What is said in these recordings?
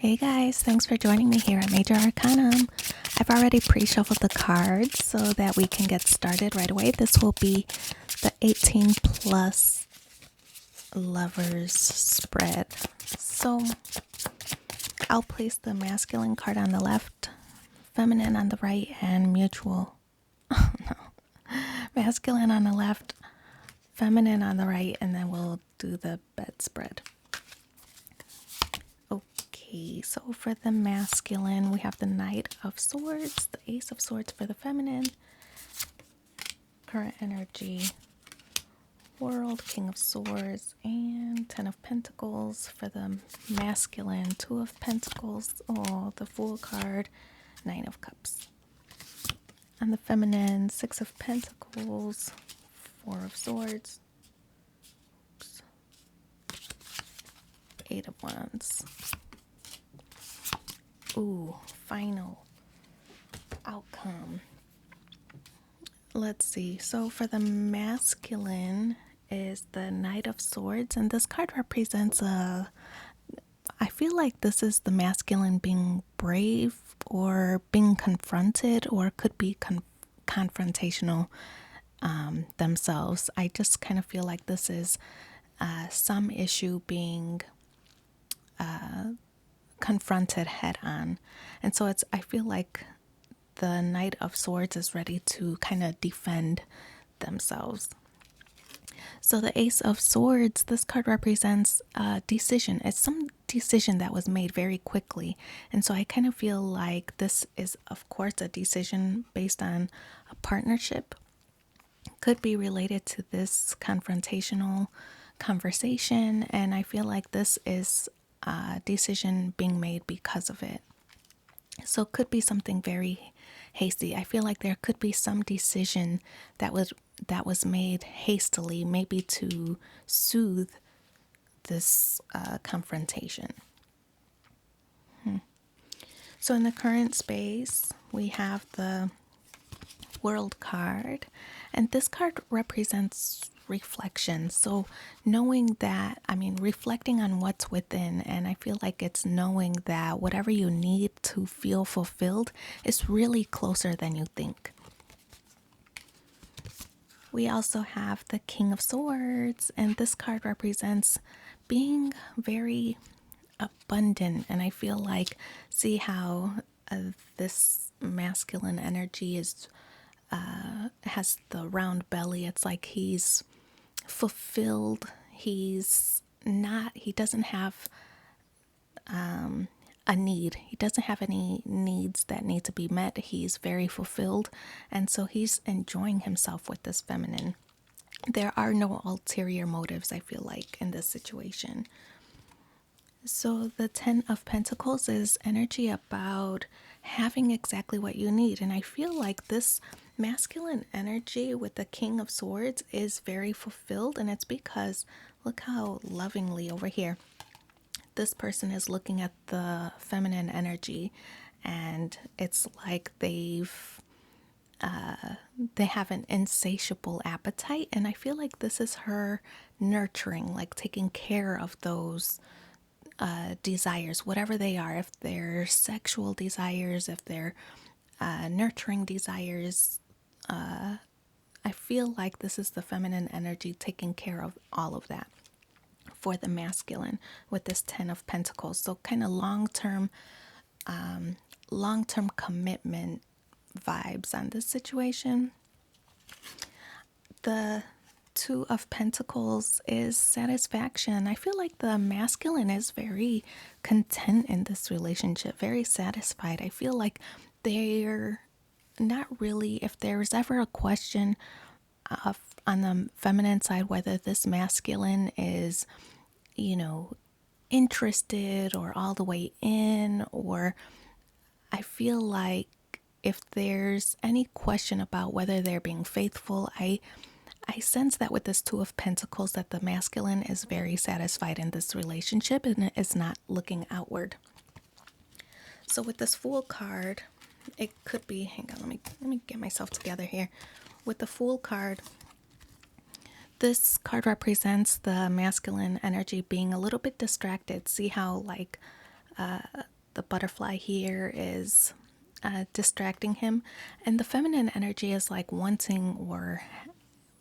Hey guys, thanks for joining me here at Major Arcanum. I've already pre-shuffled the cards so that we can get started right away. This will be the 18 plus lovers spread. So I'll place the masculine card on the left, feminine on the right, and mutual. Oh no. Masculine on the left, feminine on the right, and then we'll do the bedspread. Okay, so for the masculine, we have the Knight of Swords, the Ace of Swords for the feminine, current energy, World, King of Swords, and Ten of Pentacles for the masculine, Two of Pentacles, oh, the Fool card, Nine of Cups. On the feminine, Six of Pentacles, Four of Swords, oops, Eight of Wands. Ooh, final outcome. Let's see. So for the masculine is the Knight of Swords, and this card represents I feel like this is the masculine being brave or being confronted, or could be confrontational themselves. I just kind of feel like this is some issue being confronted head on. And so I feel like the Knight of Swords is ready to kind of defend themselves. So the Ace of Swords, this card represents a decision. It's some decision that was made very quickly. And so I kind of feel like this is, of course, a decision based on a partnership. Could be related to this confrontational conversation. And I feel like this is a decision being made because of it. So it could be something very hasty. I feel like there could be some decision that was made hastily, maybe to soothe this confrontation. So in the current space, we have the World card, and this card represents reflection. So knowing that, reflecting on what's within, and I feel like it's knowing that whatever you need to feel fulfilled is really closer than you think. We also have the King of Swords, and this card represents being very abundant. And I feel like, see how this masculine energy has the round belly. It's like he's fulfilled. He doesn't have a need. He doesn't have any needs that need to be met. He's very fulfilled. And so he's enjoying himself with this feminine. There are no ulterior motives, I feel like, in this situation. So the Ten of Pentacles is energy about having exactly what you need. And I feel like this masculine energy with the King of Swords is very fulfilled. And it's because, look how lovingly over here, this person is looking at the feminine energy. And it's like they have an insatiable appetite. And I feel like this is her nurturing, like taking care of those desires, whatever they are, if they're sexual desires, if they're nurturing desires. I feel like this is the feminine energy taking care of all of that for the masculine with this Ten of Pentacles. So kind of long-term commitment vibes on this situation. The Two of Pentacles is satisfaction. I feel like the masculine is very content in this relationship, very satisfied. I feel like they're not really, if there's ever a question on the feminine side, whether this masculine is, interested or all the way in, or I feel like if there's any question about whether they're being faithful, I sense that with this Two of Pentacles that the masculine is very satisfied in this relationship and is not looking outward. So with this Fool card, it could be, hang on, let me get myself together here. With the Fool card, this card represents the masculine energy being a little bit distracted. See how like The butterfly here is distracting him. And the feminine energy is like wanting or,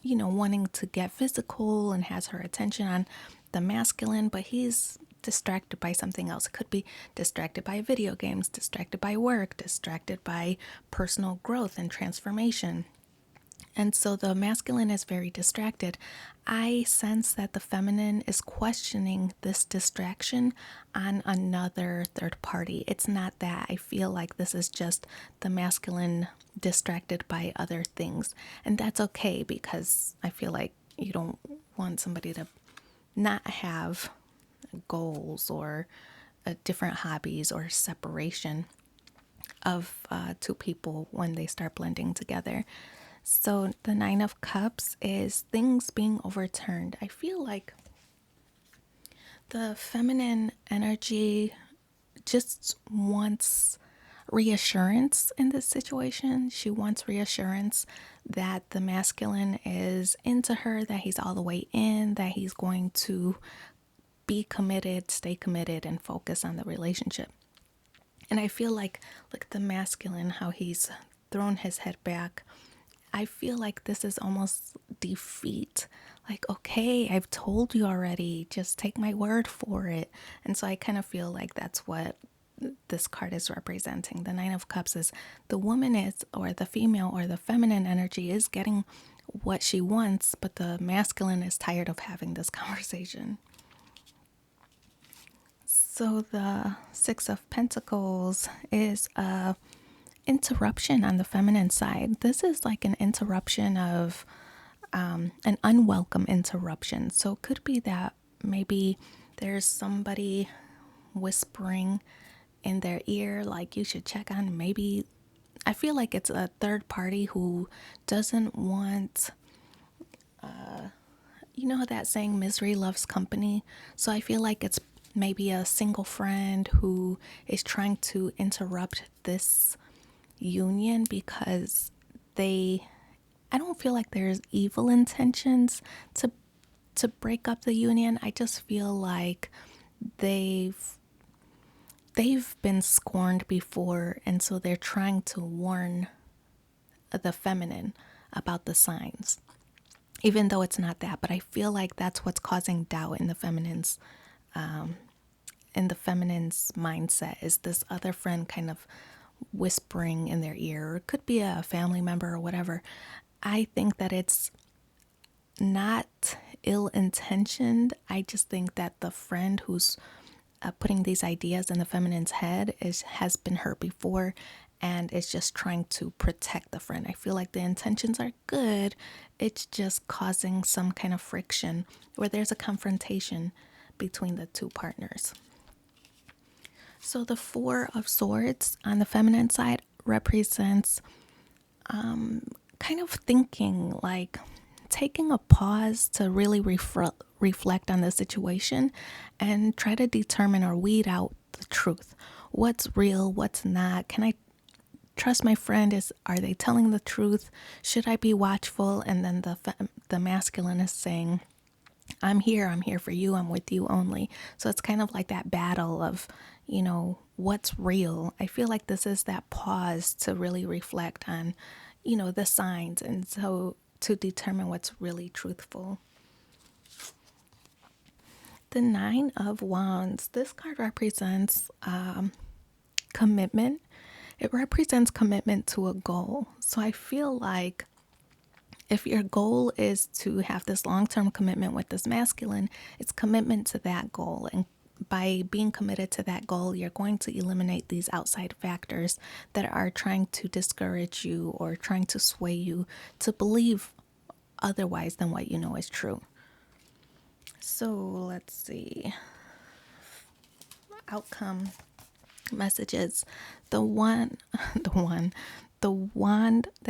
wanting to get physical and has her attention on the masculine, but he's distracted by something else. It could be distracted by video games, distracted by work, distracted by personal growth and transformation. And so the masculine is very distracted. I sense that the feminine is questioning this distraction on another third party. It's not that. I feel like this is just the masculine distracted by other things. And that's okay because I feel like you don't want somebody to not have goals or different hobbies or separation of two people when they start blending together. So the Nine of Cups is things being overturned. I feel like the feminine energy just wants reassurance in this situation. She wants reassurance that the masculine is into her, that he's all the way in, that he's going to be committed, stay committed, and focus on the relationship. And I feel like the masculine, how he's thrown his head back, I feel like this is almost defeat. Like, okay, I've told you already, just take my word for it. And so I kind of feel like that's what this card is representing. The Nine of Cups is the woman is, or the female or the feminine energy is getting what she wants, but the masculine is tired of having this conversation. So the Six of Pentacles is a interruption on the feminine side. This is like an interruption of an unwelcome interruption. So it could be that maybe there's somebody whispering in their ear, like you should check on. Maybe I feel like it's a third party who doesn't want, that saying, misery loves company. So I feel like it's maybe a single friend who is trying to interrupt this union because I don't feel like there's evil intentions to break up the union. I just feel like they've been scorned before, and so they're trying to warn the feminine about the signs, even though it's not that. But I feel like that's what's causing doubt in the feminine's mindset, is this other friend kind of whispering in their ear. Or it could be a family member or whatever. I think that it's not ill-intentioned. I just think that the friend who's putting these ideas in the feminine's head has been hurt before and is just trying to protect the friend. I feel like the intentions are good. It's just causing some kind of friction where there's a confrontation between the two partners. So the Four of Swords on the feminine side represents kind of thinking, like taking a pause to really reflect on the situation and try to determine or weed out the truth. What's real? What's not? Can I trust my friend? Are they telling the truth? Should I be watchful? And then the masculine is saying, I'm here for you, I'm with you only. So it's kind of like that battle of, what's real. I feel like this is that pause to really reflect on, the signs, and so to determine what's really truthful. The Nine of Wands. This card represents commitment. It represents commitment to a goal. So I feel like if your goal is to have this long-term commitment with this masculine, it's commitment to that goal. And by being committed to that goal, you're going to eliminate these outside factors that are trying to discourage you or trying to sway you to believe otherwise than what you know is true. So let's see. Outcome messages. The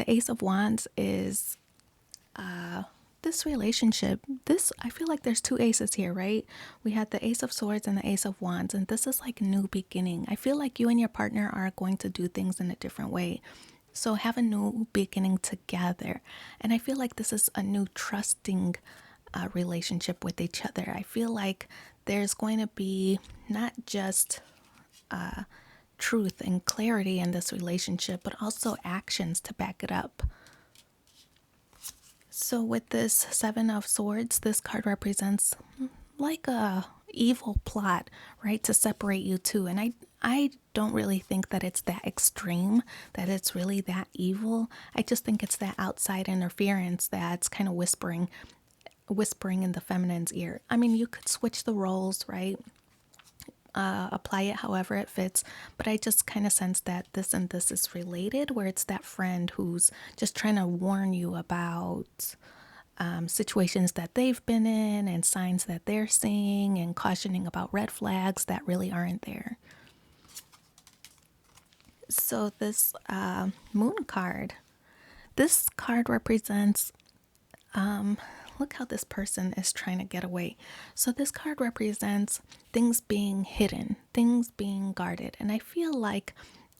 Ace of Wands is this relationship. I feel like there's two aces here, right? We had the Ace of Swords and the Ace of Wands, and this is like a new beginning. I feel like you and your partner are going to do things in a different way. So have a new beginning together. And I feel like this is a new trusting relationship with each other. I feel like there's going to be not just truth and clarity in this relationship, but also actions to back it up. So with this Seven of Swords, this card represents like a evil plot, right, to separate you two. And I don't really think that it's that extreme, that it's really that evil. I just think it's that outside interference that's kind of whispering in the feminine's ear. I mean, you could switch the roles, right? Apply it however it fits, but I just kind of sense that this and this is related, where it's that friend who's just trying to warn you about situations that they've been in and signs that they're seeing, and cautioning about red flags that really aren't there. So this moon card, this card represents, look how this person is trying to get away. So this card represents things being hidden, things being guarded. And I feel like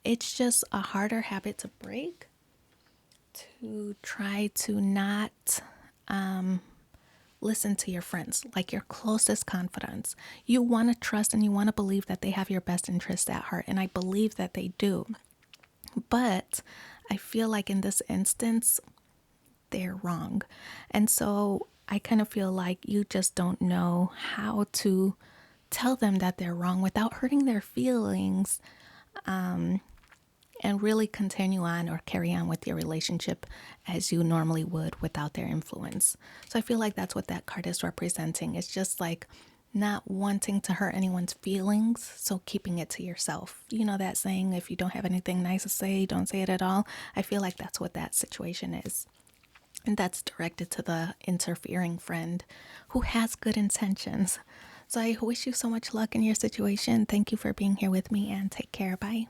it's just a harder habit to break, to try to not listen to your friends, like your closest confidants. You want to trust and you want to believe that they have your best interests at heart. And I believe that they do. But I feel like in this instance, they're wrong. And so I kind of feel like you just don't know how to tell them that they're wrong without hurting their feelings, and really continue on or carry on with your relationship as you normally would without their influence. So I feel like that's what that card is representing. It's just like not wanting to hurt anyone's feelings, so keeping it to yourself. You know that saying, if you don't have anything nice to say, don't say it at all? I feel like that's what that situation is. And that's directed to the interfering friend who has good intentions. So I wish you so much luck in your situation. Thank you for being here with me, and take care. Bye.